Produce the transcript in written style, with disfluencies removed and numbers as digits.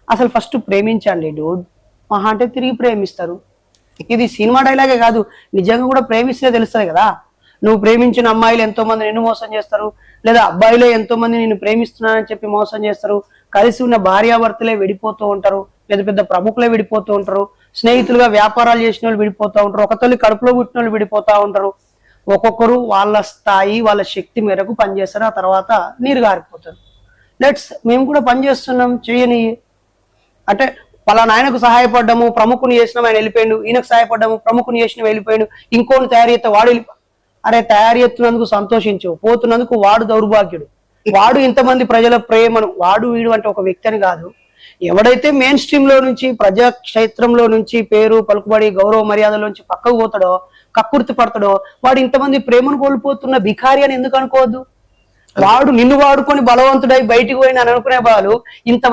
అసలు ఫస్ట్ ప్రేమించండి డూడ్, మహా అంటే తిరిగి ప్రేమిస్తారు. ఇది సినిమా డైలాగే కాదు, నిజంగా కూడా ప్రేమిస్తే తెలుస్తుంది కదా. నువ్వు ప్రేమించిన అమ్మాయిలు ఎంతో మంది నిన్ను మోసం చేస్తారు, లేదా అబ్బాయిలే ఎంతో మంది నిన్ను ప్రేమిస్తున్నానని చెప్పి మోసం చేస్తారు. కలిసి ఉన్న భార్యాభర్తలే విడిపోతూ ఉంటారు, పెద్ద పెద్ద ప్రముఖులే విడిపోతూ ఉంటారు, స్నేహితులుగా వ్యాపారాలు చేసిన వాళ్ళు విడిపోతూ ఉంటారు, ఒక తల్లి కడుపులో పుట్టిన వాళ్ళు విడిపోతూ ఉంటారు. ఒక్కొక్కరు వాళ్ళ స్థాయి వాళ్ళ శక్తి మేరకు పనిచేస్తారు, ఆ తర్వాత నీరు గారిపోతారు. మేము కూడా పనిచేస్తున్నాం, చేయని అంటే పలానా ఆయనకు సహాయపడ్డాము, ప్రముఖుని చేసినాం ఆయన వెళ్ళిపోయాడు, ఈయనకు సహాయపడ్డాము, ప్రముఖుని చేసిన వెళ్ళిపోయాడు, ఇంకోని తయారు చేస్తే వాడు అరే తయారు చేస్తున్నందుకు సంతోషించు, పోతున్నందుకు వాడు దౌర్భాగ్యుడు. వాడు ఇంతమంది ప్రజల ప్రేమను, వాడు వీడు అంటే ఒక వ్యక్తి అని కాదు, ఎవడైతే మెయిన్ స్ట్రీమ్ లో నుంచి ప్రజాక్షేత్రంలో నుంచి పేరు పలుకుబడి గౌరవ మర్యాదల నుంచి పక్కకు పోతాడో, కక్కుర్తి పడతాడో, వాడు ఇంతమంది ప్రేమను కోల్పోతున్న భికారి అని ఎందుకు అనుకోవద్దు? వాడు నిన్ను వాడుకొని బలవంతుడై బయటికి పోయిన అనుకునే వాళ్ళు ఇంత